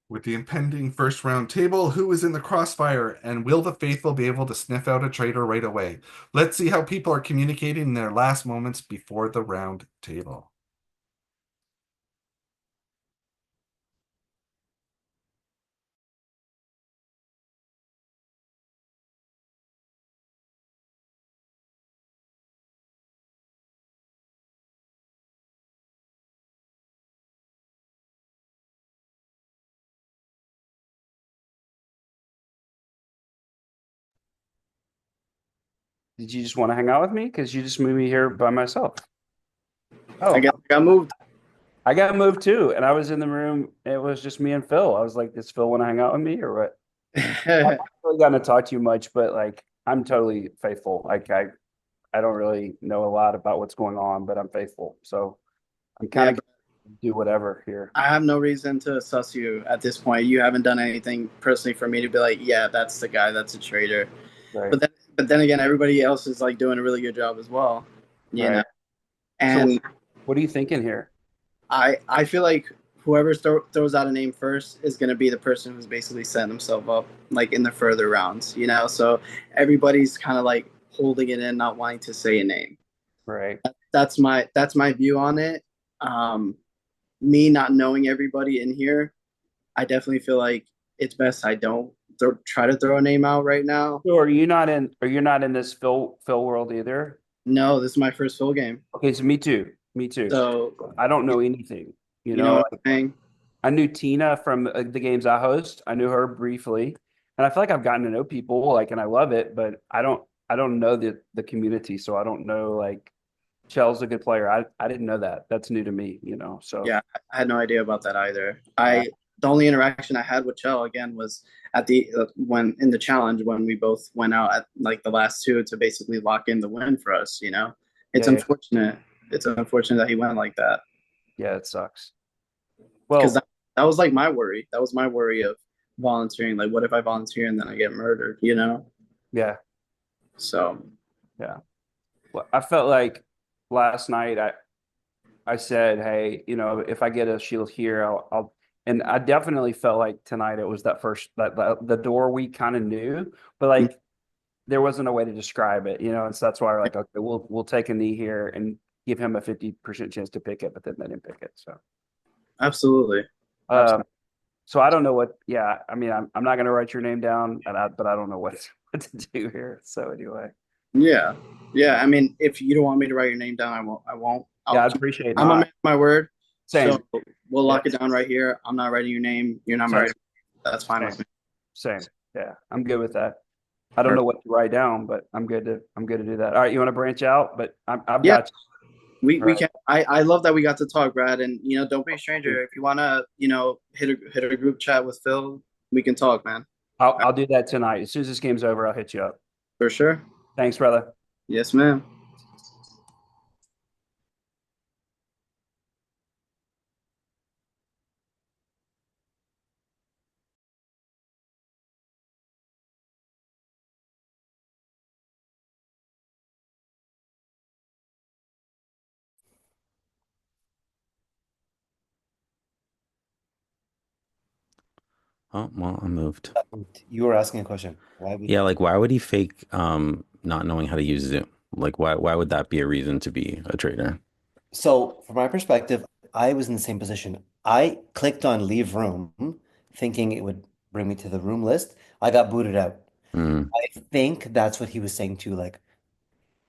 With the impending first round table, who is in the crossfire, and will the faithful be able to sniff out a traitor right away? Let's see how people are communicating in their last moments before the round table. Did you just want to hang out with me? Because you just moved me here by myself. I Oh, guess I got moved. I got moved too, and I was in the room. It was just me and Phil. I was like, "Does Phil want to hang out with me or what?" I haven't really gotten to talk to you much, but like, I'm totally faithful. I don't really know a lot about what's going on, but I'm faithful. So I'm kind Yeah, of but do whatever here. I have no reason to suss you at this point. You haven't done anything personally for me to be like, yeah, that's the guy, that's a traitor. Right, But then again, everybody else is like doing a really good job as well, you know. right. So And what are you thinking here? I feel like whoever throws out a name first is going to be the person who's basically setting himself up like in the further rounds, you know. So everybody's kind of like holding it in, not wanting to say a name. Right. That's my view on it. Um, Me not knowing everybody in here, I definitely feel like it's best I don't try to throw a name out right now. So are you not in? Are you not in this Phil world either? No, this is my first full game, Okay, so me too. Me too. so I don't know anything. You you know know, what I'm saying. I knew Tina from the games I host. I knew her briefly, and I feel like I've gotten to know people like, and I love it. But I don't know the community, so I don't know like Shell's a good player. I didn't know that. That's new to me. You know, so Yeah, I had no idea about that either. yeah, I The only interaction I had with Chell again was at the when in the challenge when we both went out at like the last two to basically lock in the win for us. You know, it's yeah, unfortunate. It's unfortunate that he went like that yeah. It sucks. because Well, that was like my worry. That was my worry of volunteering. Like, what if I volunteer and then I get murdered? You know. yeah, So yeah. Well, I felt like last night I said, hey, you know, if I get a shield here, I'll and I definitely felt like tonight it was that first that the door we kind of knew, but like there wasn't a way to describe it, you know, and so that's why we're like, okay, we'll take a knee here and give him a 50% chance to pick it, but then they didn't pick it. So absolutely, um absolutely. so I don't know what yeah, I mean I'm not gonna write your name down and but I don't know what what to do here. So anyway. Yeah, yeah. I mean, if you don't want me to write your name down, I won't. I won't. Yeah, I'll I'd keep. appreciate it. I'm a man Not of my word, so same. we'll Yeah, lock it down right here. I'm not writing your name. You're not same, writing. That's fine same, with me. same. Yeah, I'm good with that. I don't know Perfect. what to write down, but I'm good to do that. All right, you want to branch out, but I've Yeah, got you. All we right. can. I love that we got to talk, Brad. And don't be a stranger. If you wanna, hit a group chat with Phil, we can talk, man. I'll do that tonight. As soon as this game's over, I'll hit you up. For sure. Thanks, brother. Yes, ma'am. Oh, well, I moved. You were asking a question. Why would Yeah, like why would he fake not knowing how to use Zoom? Like why would that be a reason to be a traitor? so from my perspective, I was in the same position. I clicked on leave room thinking it would bring me to the room list. I got booted out. Mm, I think that's what he was saying too. Like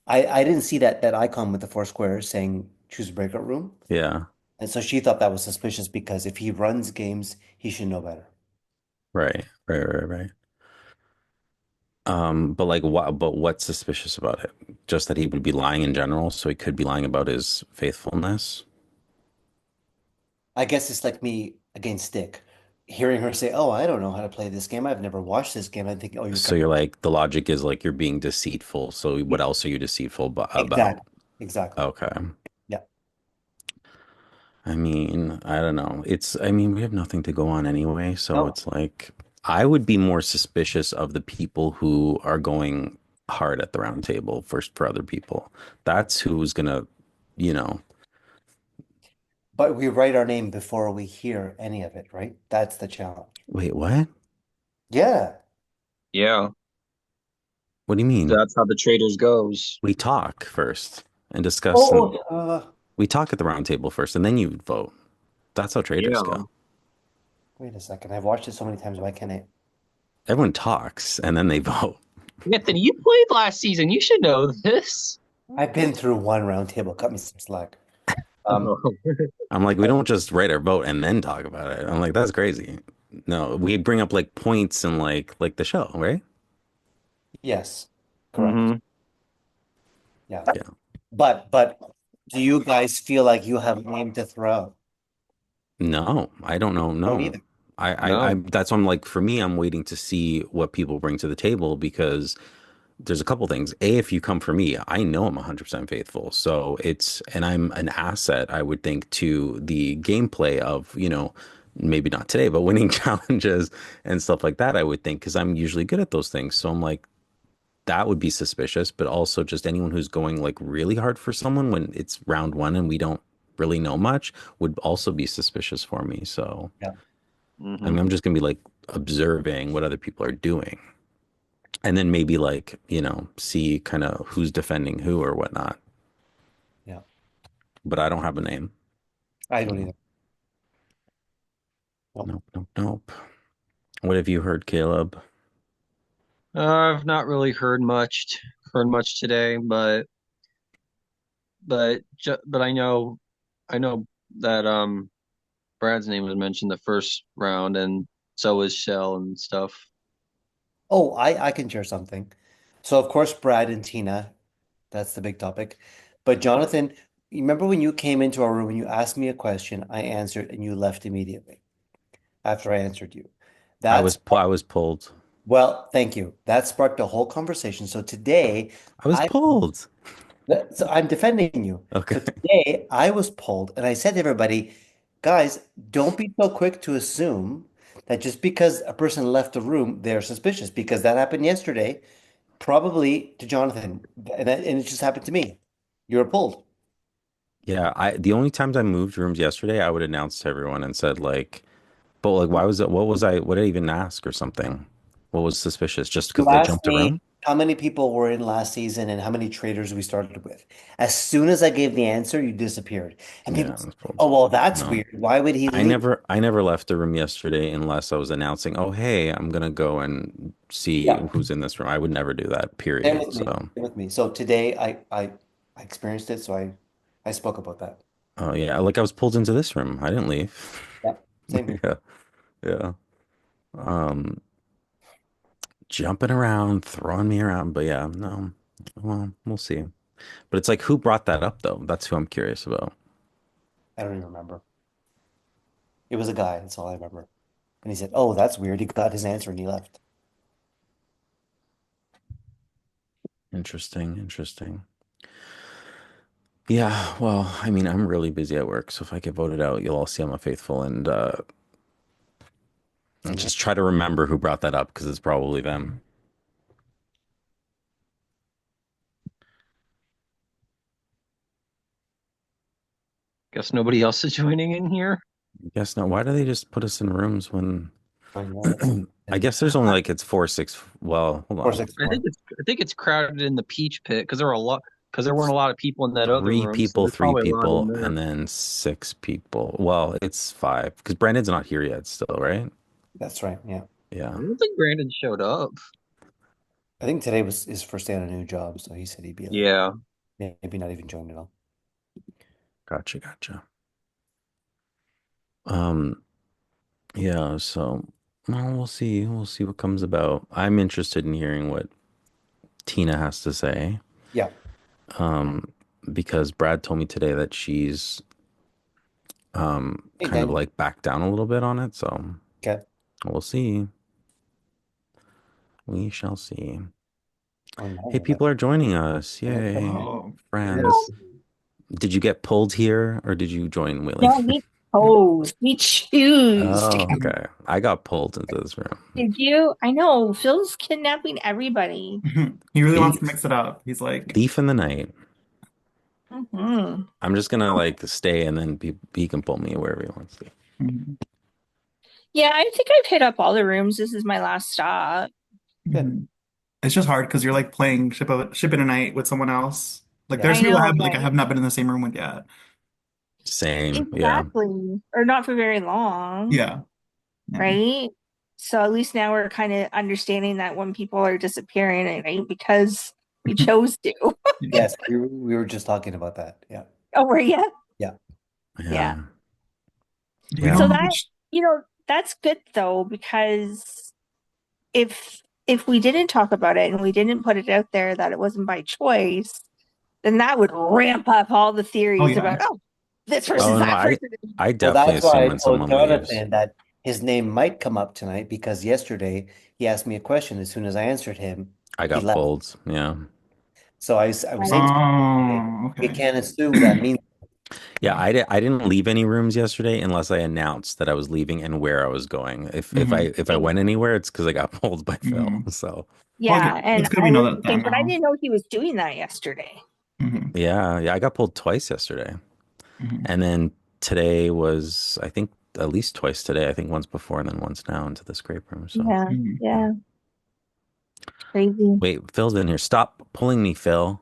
I didn't see that icon with the four squares saying choose breakout room. yeah, And so she thought that was suspicious because if he runs games, he should know better. right. But like what but what's suspicious about it? Just that he would be lying in general, so he could be lying about his faithfulness. I guess it's like me against Stick. Hearing her say, "Oh, I don't know how to play this game. I've never watched this game." I think, "Oh, you're So you're like the logic is like you're being deceitful. So what else are you deceitful about? exactly, exactly. Okay. Yeah. I mean, I don't know. I mean, we have nothing to go on anyway, so No, it's like I would be more suspicious of the people who are going hard at the round table for other people. That's who's gonna, you know, But we write our name before we hear any of it, right? That's the challenge. Wait, what? Yeah. Yeah. What do you So mean? that's how the Traitors goes. We talk first and discuss, and Oh, we talk at the round table first, and then you vote. That's how traders Yeah. go. wait a second. I've watched it so many times. Why can't I? Everyone talks and then they vote. Anthony, you played last season. You should know this. I've been through one round table. Cut me some slack. Um, I'm like, we don't just write our vote and then talk about it. I'm like, that's crazy. No, we bring up like points and like the show, right? yes, correct. hmm Yeah. Yeah. But do you guys feel like you have a name to throw out? No, I don't know. Don't No. either. I No. that's why I'm like, for me, I'm waiting to see what people bring to the table because there's a couple things. A, if you come for me, I know I'm 100% faithful. So and I'm an asset, I would think, to the gameplay of, maybe not today, but winning challenges and stuff like that, I would think, because I'm usually good at those things. So I'm like, that would be suspicious, but also just anyone who's going like really hard for someone when it's round one and we don't really know much would also be suspicious for me. So, Yeah. I hmm mean, I'm just gonna be like observing what other people are doing and then maybe like, see kind of who's defending who or whatnot. Yeah. But I don't have a name. I don't So, either. Nope. nope, nope, nope. What have you heard, Caleb? I've not really heard much today, but I know that Brad's name was mentioned the first round, and so was Shell and stuff. Oh, I can share something. So of course, Brad and Tina, that's the big topic. But Jonathan, you remember when you came into our room and you asked me a question, I answered and you left immediately after I answered you. That's I was pulled. well, thank you. That sparked a whole conversation. So today I was I pulled. so I'm defending you. Okay. So today I was polled and I said to everybody, guys, don't be so quick to assume that just because a person left the room, they're suspicious because that happened yesterday, probably to Jonathan, and it just happened to me. You were pulled. Yeah, the only times I moved rooms yesterday, I would announce to everyone and said like, but like, why was it? What did I even ask or something? What was suspicious? Just You because they asked jumped a me room? how many people were in last season and how many traders we started with. As soon as I gave the answer, you disappeared. And Yeah, people I said, was pulled. oh, well, that's No, weird. Why would he leave? I never left the room yesterday unless I was announcing, oh, hey, I'm gonna go and see Yeah, who's in this room. I would never do that, same period. with me. So, Same with me. So today I experienced it, so I spoke about that. oh yeah, like I was pulled into this room. I didn't leave. Yeah, same here. Yeah, yeah. Um, Jumping around, throwing me around, but yeah, no. Well, we'll see. But it's like, who brought that up though? That's who I'm curious about. I don't even remember. It was a guy, that's all I remember. And he said, oh, that's weird. He got his answer and he left. Interesting, interesting. Yeah, well, I mean, I'm really busy at work, so if I get voted out, you'll all see I'm a faithful and And just try to remember who brought that up because it's probably them. Guess nobody else is joining in here. Yes, no, why do they just put us in rooms when I know. I And guess there's only like it's 4 6. Well, hold four on. six I think four. it's crowded in the Peach Pit because there weren't a lot of people in that other Three room, so people, there's three probably a lot in people, there. and then 6 people. Well, it's five because Brandon's not here yet still, right? That's right. Yeah. I Yeah. don't think Brandon showed up. I think today was his first day on a new job, so he said he'd be like Yeah. maybe not even join at all. Gotcha, gotcha. Um, yeah, so well, we'll see. We'll see what comes about. I'm interested in hearing what Tina has to say. Yeah. Um, because Brad told me today that she's Hey, kind of Daniel. like backed down a little bit on it, so Okay. we'll see. We shall see. Oh Hey, no. people are joining us. Daniel. Yay. Oh, Friends. yes. Did you get pulled here or did you join Willie? No, we chose. We choose to Oh, come. okay. I got pulled into this room. Did you? I know. Phil's kidnapping everybody. He really wants to Thief, mix it up. He's like, thief in the night. Mhm. I'm just gonna like stay, and then he can pull me wherever he wants to. Mhm. Yeah, I think I've hit up all the rooms. This is my last stop. Good. Mhm. It's just hard because you're like playing ship in a night with someone else. Like Yeah. there's I people know, I right? have not been in the same room with yet. Same, yeah. Exactly. Or not for very long, Yeah. Yeah. right? So at least now we're kind of understanding that when people are disappearing, right? Because we chose to. Yeah. Yes, we were just talking about that. Yeah. Oh, were you? Yeah. Yeah. Yeah. We Yeah. So don't know that, which. that's good though, because if we didn't talk about it and we didn't put it out there that it wasn't by choice, then that would ramp up all the Oh theories yeah. about, oh, this Oh person's no, that I person. I Well, definitely that's why assume I when told someone leaves. Jonathan that his name might come up tonight because yesterday he asked me a question. As soon as I answered him, I he got left. pulled. Yeah. So I was saying to him yesterday, Oh, we okay. can't assume that means. Yeah, I didn't leave any rooms yesterday unless I announced that I was leaving and where I was going. Hmm. If I went anywhere, it's because I got pulled by Phil. Hmm. So Well, Yeah, and it's good I we know was that the same, but I now. didn't know he was doing that yesterday. Hmm. yeah, I got pulled twice yesterday. Hmm. And then today was, I think, at least twice today. I think once before and then once now into the scrape room. So Yeah, Hmm. yeah. yeah, crazy. Wait, Phil's in here. Stop pulling me, Phil.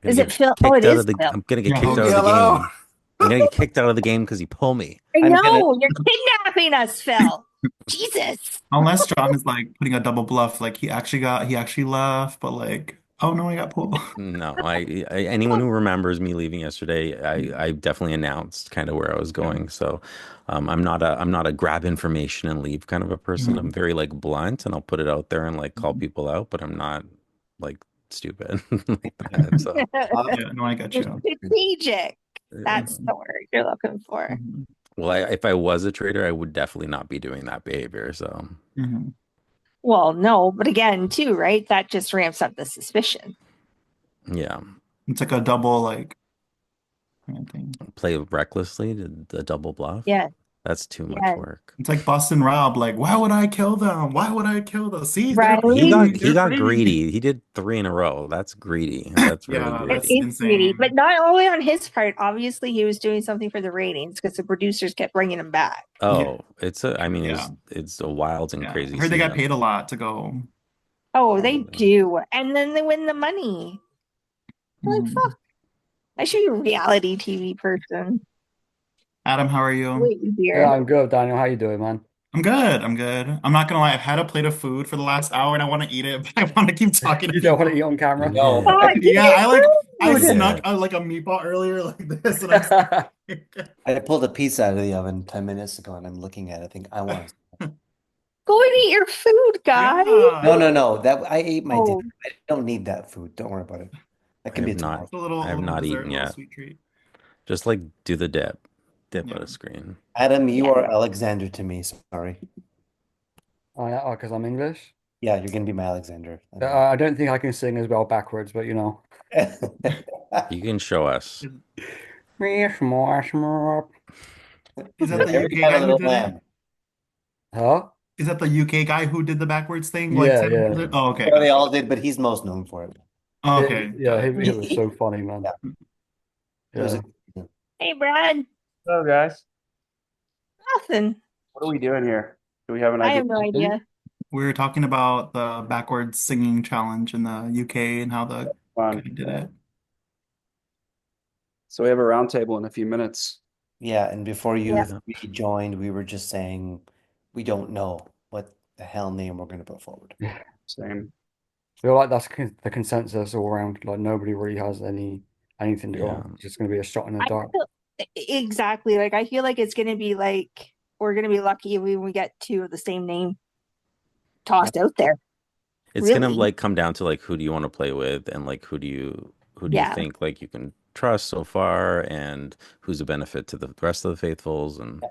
I'm gonna Is it get Phil? Oh, it kicked out is of the Phil. I'm gonna get Yeah, kicked Leave hold out me of on. the alone. game. I'm gonna get kicked out of the game because you pull me. I I'm gonna. know, you're kidnapping us, Phil. Jesus. Unless John is like putting a double bluff, like he actually left, but like, oh no, I got pulled. No, anyone who remembers me leaving yesterday, I definitely announced kind of where I was Yeah. going. So I'm not a grab information and leave kind of a person. I'm Hmm. very like blunt and I'll put it out there and like call people out, but I'm not like stupid like that. So Yeah, no, I got You're you. strategic. yeah. That's the word you're looking for. Hmm. Well, if I was a trader, I would definitely not be doing that behavior. So Hmm. Well, no, but again, too, right? That just ramps up the suspicion. yeah, It's like a double like kind of thing. play recklessly, the double bluff. Yeah, That's too much yeah. work. It's like Boston Rob, like, why would I kill them? Why would I kill them? See, they're Right? free. He They're got free. greedy. He did three in a row. That's greedy. That's really Yeah, It that's greedy. is greedy, but insane. not only on his part. Obviously, he was doing something for the ratings because the producers kept bringing him back. Yeah, Oh, I mean, yeah, it's a wild and yeah. I crazy heard they got season. paid a lot to go. Oh, they Probably. do. And then they win the money. Like, Mhm. fuck. I show you a reality TV person. Adam, how are you? Wait, Yeah, dear. I'm good, Daniel. How you doing, man? I'm good. I'm good. I'm not gonna lie. I've had a plate of food for the last hour and I want to eat it, but I want to keep talking to You don't want to people. eat on camera? No. Oh, give Yeah, me I your food. snuck Yeah. like a meatball earlier like this, and I'm. I pulled a pizza out of the oven 10 minutes ago and I'm looking at it. I think I want to. Go and eat your food, guys. No, Yeah, no, no. That I ate my dinner. Oh, I don't need that food. Don't worry about it. That I can be have a not tomorrow. it's I a have little not dessert, eaten a little yet. sweet treat. Just like do the dip on Yeah. a screen. Adam, you yeah. are Alexander to me. Sorry. Oh, yeah, because I'm English. Yeah, you're gonna be my Alexander. I know. I don't think I can sing as well backwards, but you know. You can show us. Is, is that the Every UK time a guy who little did it? lamb. Huh? Is that the UK guy who did the backwards thing? Like Yeah, Sam yeah. did it? Oh, okay, Sure, they got all did, but he's most known for it. Oh, okay, Yeah, got it. it was so funny, man. Yeah, it was Yeah. a Hey, Brad. Hello, guys. Nothing. What are we doing here? Do we have an I idea? have no idea. We were talking about the backwards singing challenge in the UK and how the guy Fun. did it. So we have a roundtable in a few minutes. Yeah, and before you Yeah. Yeah. three joined, we were just saying we don't know what the hell name we're gonna put forward. Same. I feel like that's the consensus all around. Like nobody really has anything to go Yeah. on. It's just going to be a shot in the I dark. feel exactly like I feel like it's gonna be like we're gonna be lucky if we get two of the same name tossed out there. It's gonna Really? like come down to like who do you want to play with and like who do you Yeah. think like you can trust so far and who's a benefit to the rest of the faithfuls and